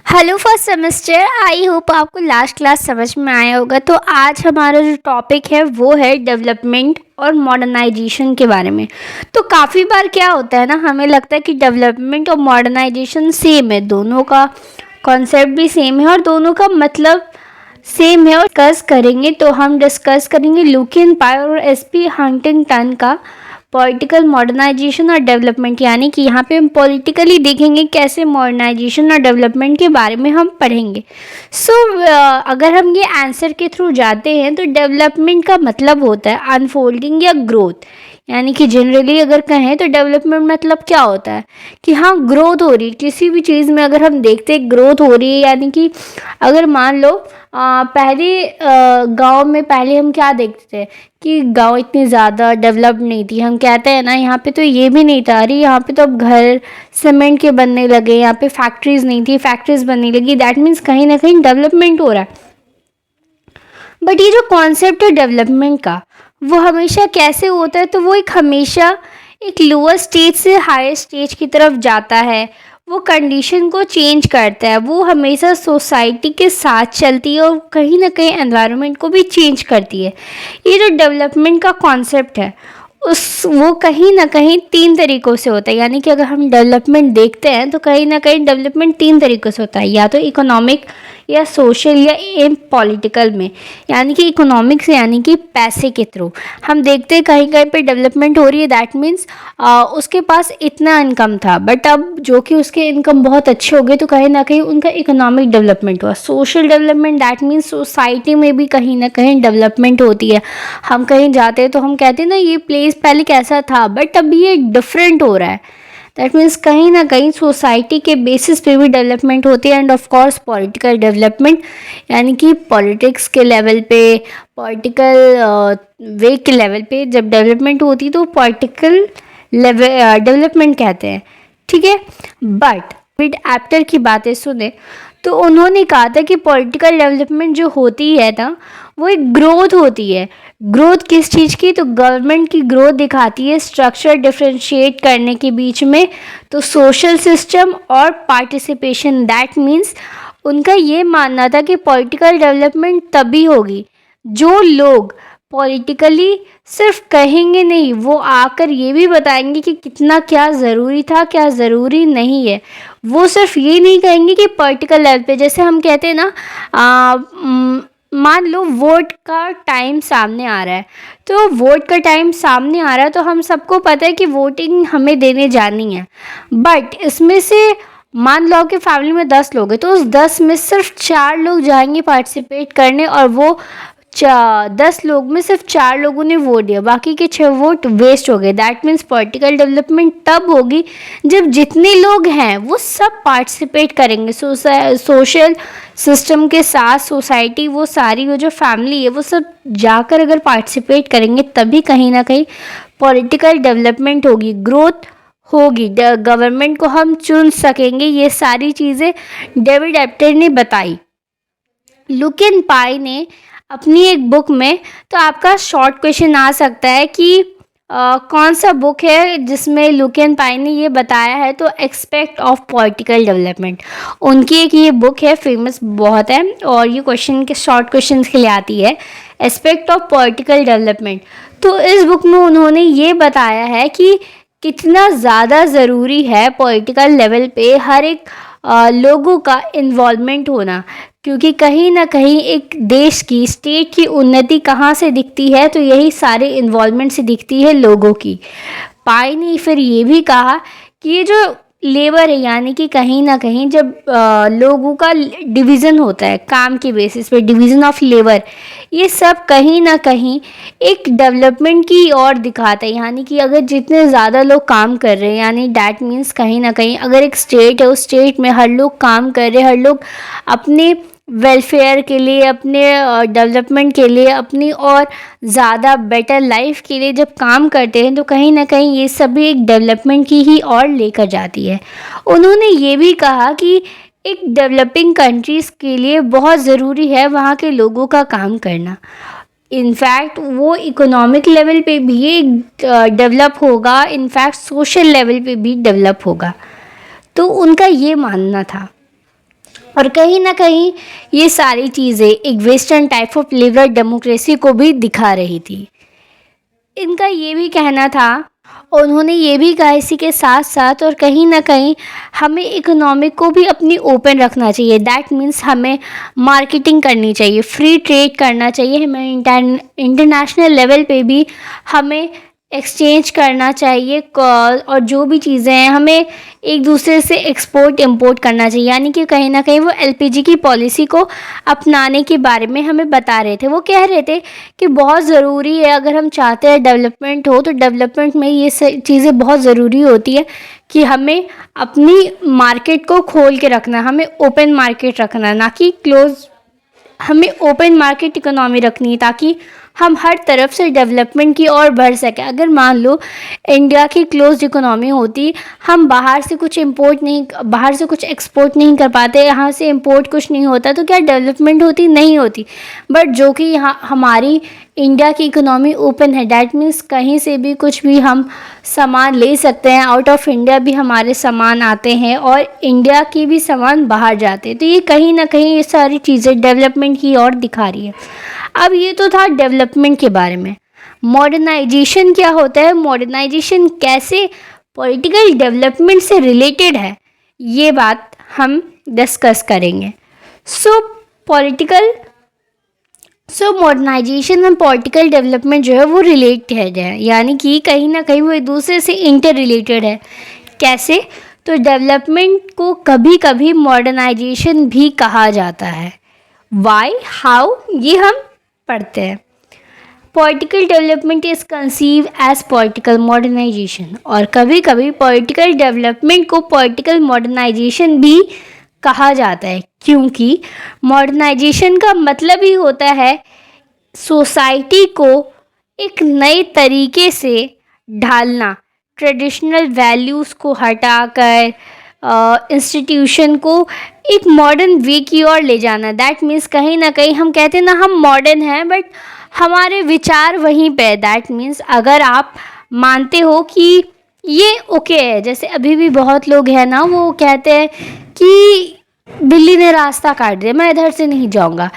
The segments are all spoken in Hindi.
Hello first semester. I hope आपको लास्ट क्लास समझ में आया होगा। तो आज हमारा जो टॉपिक है वो है डेवलपमेंट और मॉडर्नाइजेशन के बारे में। तो काफ़ी बार क्या होता है ना, हमें लगता है कि डेवलपमेंट और मॉडर्नाइजेशन सेम है, दोनों का कॉन्सेप्ट भी सेम है और दोनों का मतलब सेम है। और डिस्कस करेंगे तो हम डिस्कस करेंगे लुकिन पाई और एसपी हंटिंगटन का पॉलिटिकल मॉडर्नाइजेशन और डेवलपमेंट, यानी कि यहाँ पे हम पॉलिटिकली देखेंगे कैसे मॉडर्नाइजेशन और डेवलपमेंट के बारे में हम पढ़ेंगे। अगर हम ये आंसर के थ्रू जाते हैं तो डेवलपमेंट का मतलब होता है अनफोल्डिंग या ग्रोथ। यानी कि जनरली अगर कहें तो डेवलपमेंट मतलब क्या होता है कि हाँ, ग्रोथ हो रही है किसी भी चीज़ में। अगर हम देखते हैं ग्रोथ हो रही है, यानी कि अगर मान लो पहले गांव में पहले हम क्या देखते थे कि गांव इतनी ज़्यादा डेवलप नहीं थी। हम कहते हैं ना यहाँ पे तो ये भी नहीं था, अरे यहाँ पे तो अब घर सीमेंट के बनने लगे, यहाँ पे फैक्ट्रीज नहीं थी, फैक्ट्रीज बनने लगी। दैट मीन्स कहीं ना कहीं डेवलपमेंट हो रहा है। बट ये जो कॉन्सेप्ट है डेवलपमेंट का, वो हमेशा कैसे होता है, तो वो एक हमेशा एक लोअर स्टेज से हायर स्टेज की तरफ जाता है। वो कंडीशन को चेंज करता है, वो हमेशा सोसाइटी के साथ चलती है और कहीं ना कहीं एनवायरनमेंट को भी चेंज करती है। ये जो डेवलपमेंट का कॉन्सेप्ट है वो कहीं ना कहीं तीन तरीक़ों से होता है। यानी कि अगर हम डेवलपमेंट देखते हैं तो कहीं ना कहीं डेवलपमेंट तीन तरीक़ों से होता है, या तो इकोनॉमिक या सोशल या पॉलिटिकल में। यानी कि इकोनॉमिक से यानी कि पैसे के थ्रू हम देखते हैं कहीं कहीं पे डेवलपमेंट हो रही है। दैट मीन्स उसके पास इतना इनकम था, बट अब जो कि उसके इनकम बहुत अच्छे हो गए तो कहीं ना कहीं उनका इकोनॉमिक डेवलपमेंट हुआ। Social development that means society में भी कहीं ना कहीं डेवलपमेंट होती है। हम कहीं जाते हैं तो हम कहते हैं ना ये प्लेस पहले कैसा था बट अब ये डिफरेंट हो रहा है। दैट मीन्स कहीं ना कहीं सोसाइटी के बेसिस पे भी डेवलपमेंट होती है। And of course political development, यानी कि पॉलिटिक्स के लेवल पे, पॉलिटिकल वे के लेवल पे जब डेवलपमेंट होती है तो पॉलिटिकल लेवल डेवलपमेंट कहते हैं। ठीक है, बट विद एप्टर की बातें सुने तो उन्होंने कहा था कि पॉलिटिकल डेवलपमेंट जो होती है ना वो एक ग्रोथ होती है। ग्रोथ किस चीज़ की, तो गवर्नमेंट की ग्रोथ दिखाती है स्ट्रक्चर डिफ्रेंशिएट करने के बीच में, तो सोशल सिस्टम और पार्टिसिपेशन। दैट मीन्स उनका ये मानना था कि पॉलिटिकल डेवलपमेंट तभी होगी जो लोग पॉलिटिकली सिर्फ कहेंगे नहीं, वो आकर ये भी बताएंगे कि कितना क्या ज़रूरी था क्या ज़रूरी नहीं है। वो सिर्फ ये नहीं कहेंगे कि पॉलिटिकल लेवल पे, जैसे हम कहते हैं ना मान लो वोट का टाइम सामने आ रहा है, तो वोट का टाइम सामने आ रहा है तो हम सबको पता है कि वोटिंग हमें देने जानी है। बट इसमें से मान लो कि फैमिली में 10 लोग हैं तो उस 10 में सिर्फ 4 लोग जाएंगे पार्टिसिपेट करने और वो 10 लोग में सिर्फ 4 लोगों ने वोट दिया, बाकी के 6 वोट वेस्ट हो गए। दैट मीन्स पॉलिटिकल डेवलपमेंट तब होगी जब जितने लोग हैं वो सब पार्टिसिपेट करेंगे सोशल सिस्टम के साथ। सोसाइटी वो सारी वो जो फैमिली है वो सब जाकर अगर पार्टिसिपेट करेंगे तभी कहीं ना कहीं पॉलिटिकल डेवलपमेंट होगी, ग्रोथ होगी, गवर्नमेंट को हम चुन सकेंगे। ये सारी चीज़ें डेविड एप्टर ने बताई। लुकिन पाई ने अपनी एक बुक में, तो आपका शॉर्ट क्वेश्चन आ सकता है कि कौन सा बुक है जिसमें लुकिन पाई ने ये बताया है, तो एक्सपेक्ट ऑफ पॉलिटिकल डेवलपमेंट उनकी एक ये बुक है, फेमस बहुत है और ये क्वेश्चन के शॉर्ट क्वेश्चन के लिए आती है, एस्पेक्ट ऑफ पॉलिटिकल डेवलपमेंट। तो इस बुक में उन्होंने ये बताया है कि कितना ज़्यादा ज़रूरी है पॉलिटिकल लेवल पे हर एक लोगों का इन्वॉल्वमेंट होना, क्योंकि कहीं ना कहीं एक देश की स्टेट की उन्नति कहाँ से दिखती है, तो यही सारे इन्वॉल्वमेंट से दिखती है लोगों की। पाई ने फिर ये भी कहा कि ये जो लेबर है, यानी कि कहीं ना कहीं जब लोगों का डिवीज़न होता है काम के बेसिस पे, डिवीज़न ऑफ लेबर, ये सब कहीं ना कहीं एक डेवलपमेंट की ओर दिखाता है। यानी कि अगर जितने ज़्यादा लोग काम कर रहे हैं, यानी डैट मीन्स कहीं ना कहीं अगर एक स्टेट है उस स्टेट में हर लोग काम कर रहे हैं, हर लोग अपने वेलफेयर के लिए, अपने डेवलपमेंट के लिए, अपनी और ज़्यादा बेटर लाइफ के लिए जब काम करते हैं तो कहीं ना कहीं ये सभी एक डेवलपमेंट की ही ओर लेकर जाती है। उन्होंने ये भी कहा कि एक डेवलपिंग कंट्रीज़ के लिए बहुत ज़रूरी है वहाँ के लोगों का काम करना। इनफैक्ट वो इकोनॉमिक लेवल पे भी डेवलप होगा, इनफैक्ट सोशल लेवल पे भी डेवलप होगा। तो उनका ये मानना था। और कहीं ना कहीं ये सारी चीज़ें एक western type of liberal democracy को भी दिखा रही थी। इनका ये भी कहना था, उन्होंने ये भी कहा इसी के साथ साथ, और कहीं ना कहीं हमें इकोनॉमिक को भी अपनी ओपन रखना चाहिए। दैट मीन्स हमें मार्केटिंग करनी चाहिए, फ्री ट्रेड करना चाहिए, हमें इंटरनेशनल लेवल पे भी हमें एक्सचेंज करना चाहिए कॉल, और जो भी चीज़ें हैं हमें एक दूसरे से एक्सपोर्ट इंपोर्ट करना चाहिए। यानी कि कहीं ना कहीं वो एलपीजी की पॉलिसी को अपनाने के बारे में हमें बता रहे थे। वो कह रहे थे कि बहुत ज़रूरी है, अगर हम चाहते हैं डेवलपमेंट हो तो डेवलपमेंट में ये चीज़ें बहुत ज़रूरी होती है कि हमें अपनी मार्केट को खोल के रखना, हमें ओपन मार्केट रखना, ना कि क्लोज। हमें ओपन मार्केट इकोनॉमी रखनी है ताकि हम हर तरफ से डेवलपमेंट की ओर बढ़ सकें। अगर मान लो इंडिया की क्लोज्ड इकोनॉमी होती, हम बाहर से कुछ एक्सपोर्ट नहीं कर पाते, यहाँ से इंपोर्ट कुछ नहीं होता, तो क्या डेवलपमेंट होती? नहीं होती। बट जो कि यहाँ हमारी इंडिया की इकोनॉमी ओपन है, डैट मीन्स कहीं से भी कुछ भी हम सामान ले सकते हैं, आउट ऑफ इंडिया भी हमारे सामान आते हैं और इंडिया की भी सामान बाहर जाते हैं। तो ये कहीं ना कहीं ये सारी चीज़ें डेवलपमेंट की ओर दिखा रही है। अब ये तो था डेवलपमेंट के बारे में। मॉडर्नाइजेशन क्या होता है, मॉडर्नाइजेशन कैसे पॉलिटिकल डेवलपमेंट से रिलेटेड है, ये बात हम डिस्कस करेंगे। सो मॉडर्नाइजेशन एंड पॉलिटिकल डेवलपमेंट जो है वो रिलेटेड है, यानी कि कहीं ना कहीं वो एक दूसरे से इंटर रिलेटेड है। कैसे? तो डेवलपमेंट को कभी कभी मॉडर्नाइजेशन भी कहा जाता है। वाई, हाउ, ये हम पढ़ते हैं। Political development is conceive as political modernisation, और कभी कभी पॉलिटिकल डेवलपमेंट को पॉलिटिकल मॉडर्नाइजेशन भी कहा जाता है, क्योंकि मॉडर्नाइजेशन का मतलब ही होता है सोसाइटी को एक नए तरीके से ढालना, ट्रेडिशनल वैल्यूज़ को हटाकर इंस्टीट्यूशन को एक मॉडर्न वे की ओर ले जाना। दैट मीन्स कहीं ना कहीं हम कहते हैं ना हम मॉडर्न हैं, बट हमारे विचार वहीं पे। दैट मीन्स अगर आप मानते हो कि ये ओके है, जैसे अभी भी बहुत लोग हैं ना, वो कहते हैं कि बिल्ली ने रास्ता काट दिया, मैं इधर से नहीं जाऊंगा,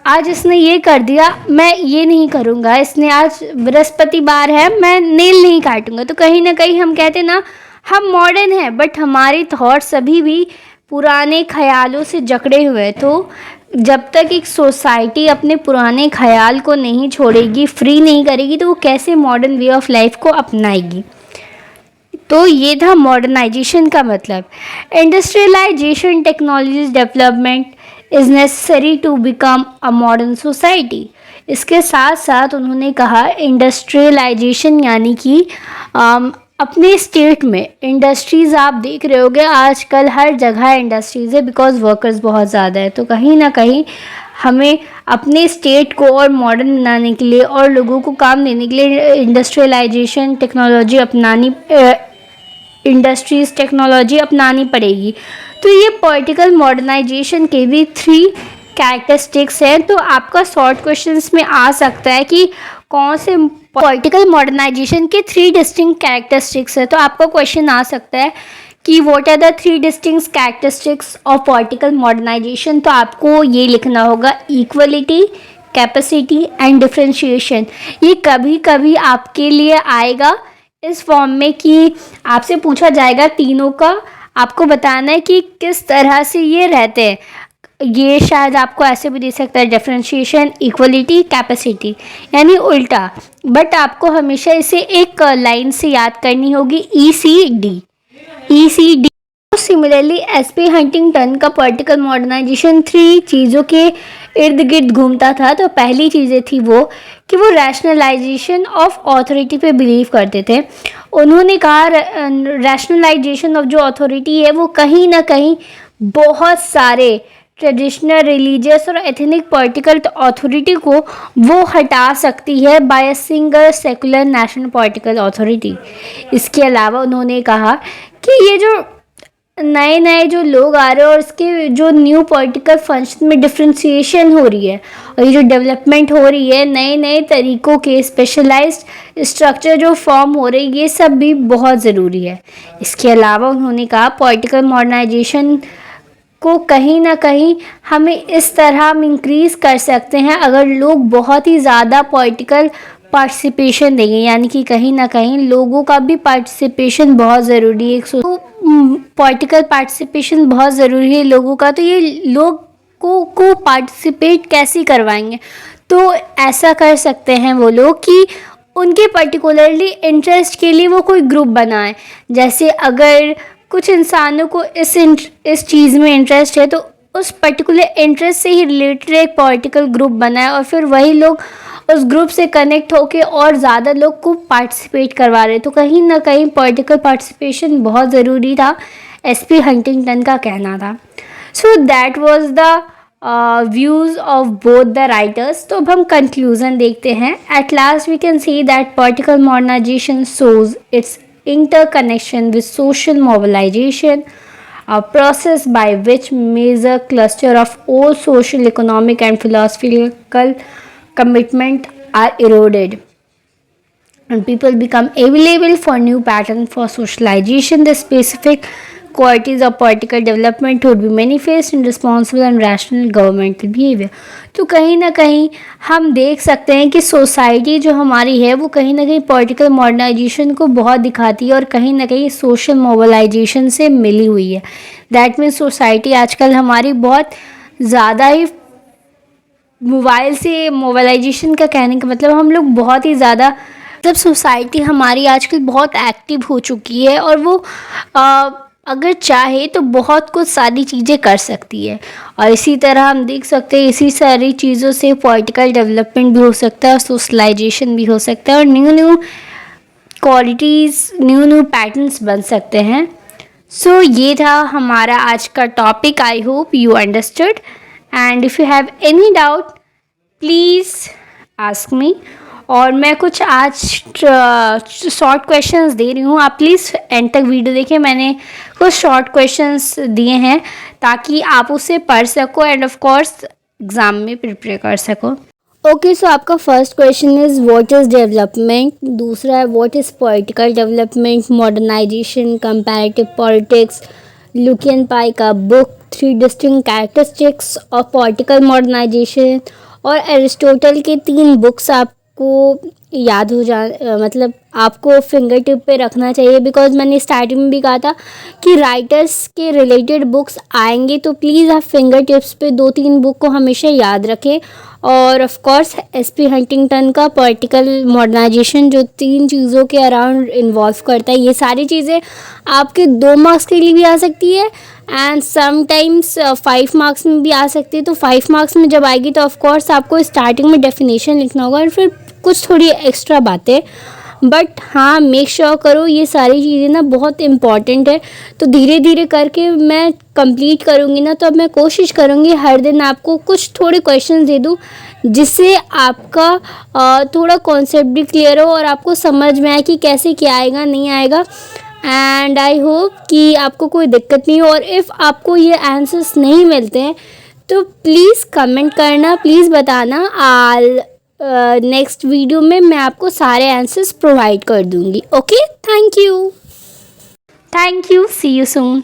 आज इसने ये कर दिया, मैं ये नहीं करूंगा, इसने आज बृहस्पतिवार है, मैं नेल नहीं काटूंगा। तो कहीं ना कहीं हम कहते हैं ना हम मॉडर्न हैं, बट हमारे थॉट्स अभी भी पुराने ख्यालों से जकड़े हुए हैं। तो जब तक एक सोसाइटी अपने पुराने ख्याल को नहीं छोड़ेगी, फ्री नहीं करेगी, तो वो कैसे मॉडर्न वे ऑफ लाइफ को अपनाएगी। तो ये था मॉडर्नाइजेशन का मतलब। Industrialisation, technology development is necessary to become a modern society. इसके साथ साथ उन्होंने कहा इंडस्ट्रियलाइजेशन यानी कि अपने स्टेट में इंडस्ट्रीज़, आप देख रहे होगे आजकल हर जगह इंडस्ट्रीज़ है, बिकॉज वर्कर्स बहुत ज़्यादा है। तो कहीं ना कहीं हमें अपने स्टेट को और मॉडर्न बनाने के लिए और लोगों को काम देने के लिए इंडस्ट्रियलाइजेशन टेक्नोलॉजी अपनानी पड़ेगी। तो ये पॉलिटिकल मॉडर्नाइजेशन के भी 3 कैरेक्टरिस्टिक्स हैं। तो आपका शॉर्ट क्वेश्चंस में आ सकता है कि कौन से पॉलिटिकल मॉडर्नाइजेशन के 3 डिस्टिंक्ट कैरेक्टरिस्टिक्स है। तो आपका क्वेश्चन आ सकता है कि what are the 3 distinct characteristics of political modernisation. तो आपको ये लिखना होगा इक्वलिटी, कैपेसिटी एंड डिफरेंशिएशन। ये कभी कभी आपके लिए आएगा इस फॉर्म में कि आपसे पूछा जाएगा तीनों का, आपको बताना है कि किस तरह से ये रहते हैं। ये शायद आपको ऐसे भी दे सकता है डिफरेंशिएशन, इक्वलिटी, कैपेसिटी, यानी उल्टा। बट आपको हमेशा इसे एक लाइन से याद करनी होगी, ECD। सिमिलरली एसपी हंटिंगटन का पॉलिटिकल मॉडर्नाइजेशन 3 चीज़ों के इर्द गिर्द घूमता था। तो पहली चीज़ें थी वो कि वो रैशनलाइजेशन ऑफ अथॉरिटी पे बिलीव करते थे। उन्होंने कहा रैशनलाइजेशन ऑफ जो अथॉरिटी है वो कहीं ना कहीं बहुत सारे ट्रेडिशनल, रिलीजियस और एथनिक पॉलिटिकल अथॉरिटी को वो हटा सकती है by a single secular national political authority. इसके अलावा उन्होंने कहा कि ये जो नए जो लोग आ रहे हैं और इसके जो न्यू पॉलिटिकल फंक्शन में डिफ्रेंशिएशन हो रही है और ये जो डेवलपमेंट हो रही है, नए तरीक़ों के स्पेशलाइज्ड स्ट्रक्चर जो फॉर्म हो रहे हैं, ये सब भी बहुत ज़रूरी है। इसके अलावा उन्होंने कहा पॉलिटिकल मॉडर्नाइजेशन को कहीं ना कहीं हमें इस तरह हम इंक्रीज़ कर सकते हैं अगर लोग बहुत ही ज़्यादा पॉलिटिकल पार्टिसिपेशन देंगे, यानी कि कहीं ना कहीं लोगों का भी पार्टिसिपेशन बहुत ज़रूरी है। तो पॉलिटिकल पार्टिसिपेशन बहुत ज़रूरी है लोगों का, तो ये लोगों को पार्टिसिपेट कैसे करवाएंगे? तो ऐसा कर सकते हैं वो लोग कि उनके पर्टिकुलरली इंटरेस्ट के लिए वो कोई ग्रुप बनाएं। जैसे अगर कुछ इंसानों को इस चीज़ में इंटरेस्ट है तो उस पर्टिकुलर इंटरेस्ट से ही रिलेटेड एक पॉलिटिकल ग्रुप बनाए और फिर वही लोग उस ग्रुप से कनेक्ट होके और ज़्यादा लोग को पार्टिसिपेट करवा रहे। तो कहीं ना कहीं पॉलिटिकल पार्टिसिपेशन बहुत ज़रूरी था, एसपी हंटिंगटन का कहना था। So that was the views of both the writers. तो अब हम कंक्लूज़न देखते हैं। At last we can see that political modernisation shows its interconnection with social mobilization, a process by which major cluster of all social, economic and philosophical commitment are eroded and people become available for new pattern for socialization. The specific qualities of political development would be manifest in responsible and rational governmental behavior. तो कहीं ना कहीं हम देख सकते हैं कि सोसाइटी जो हमारी है वो कहीं ना कहीं पॉलिटिकल मॉडर्नाइजेशन को बहुत दिखाती है और कहीं ना कहीं सोशल मोबिलाइजेशन से मिली हुई है। दैट मीन्स सोसाइटी आजकल हमारी बहुत ज़्यादा ही मोबाइल से मोबिलाइजेशन का कहने का मतलब हम लोग बहुत ही ज़्यादा मतलब सोसाइटी हमारी आजकल बहुत एक्टिव हो चुकी है और वो अगर चाहे तो बहुत कुछ सारी चीज़ें कर सकती है। और इसी तरह हम देख सकते हैं इसी सारी चीज़ों से पॉलिटिकल डेवलपमेंट भी हो सकता है और सोशलाइजेशन भी हो सकता है और न्यू क्वालिटीज़ न्यू पैटर्न्स बन सकते हैं। सो ये था हमारा आज का topic. I hope you understood and if you have any doubt please ask me. और मैं कुछ आज शॉर्ट क्वेश्चंस दे रही हूँ, आप प्लीज़ एंड तक वीडियो देखें। मैंने कुछ शॉर्ट क्वेश्चंस दिए हैं ताकि आप उसे पढ़ सको एंड ऑफ कोर्स एग्ज़ाम में प्रिपेयर कर सको। ओके, सो आपका first question is what is development. दूसरा है what is political development, modernisation, comparative politics, Lucian Pye का book 3 distinct characteristics of political modernisation. और एरिस्टोटल के 3 बुक्स आपको याद हो मतलब आपको फिंगर टिप पे रखना चाहिए, बिकॉज मैंने स्टार्टिंग में भी कहा था कि राइटर्स के रिलेटेड बुक्स आएंगे तो प्लीज़ आप फिंगर टिप्स पे 2-3 बुक को हमेशा याद रखें। और ऑफ कोर्स एसपी हंटिंगटन का पॉलिटिकल मॉडर्नाइजेशन जो 3 चीज़ों के अराउंड इन्वॉल्व करता है, ये सारी चीज़ें आपके 2 मार्क्स के लिए भी आ सकती है एंड समटाइम्स 5 मार्क्स में भी आ सकती है। तो 5 मार्क्स में जब आएगी तो ऑफ कोर्स आपको स्टार्टिंग में डेफिनेशन लिखना होगा और फिर कुछ थोड़ी एक्स्ट्रा बातें, बट हाँ मेक श्योर करो ये सारी चीज़ें ना बहुत इम्पॉर्टेंट है। तो धीरे धीरे करके मैं कंप्लीट करूँगी ना, तो अब मैं कोशिश करूँगी हर दिन आपको कुछ थोड़े क्वेश्चन दे दूँ जिससे आपका थोड़ा कॉन्सेप्ट भी क्लियर हो और आपको समझ में आए कि कैसे क्या आएगा नहीं आएगा। एंड आई होप कि आपको कोई दिक्कत नहीं हो। और इफ़ आपको ये आंसर्स नहीं मिलते हैं तो प्लीज़ कमेंट करना, प्लीज़ बताना। नेक्स्ट वीडियो में मैं आपको सारे आंसर्स प्रोवाइड कर दूँगी। Okay, thank you, see you soon.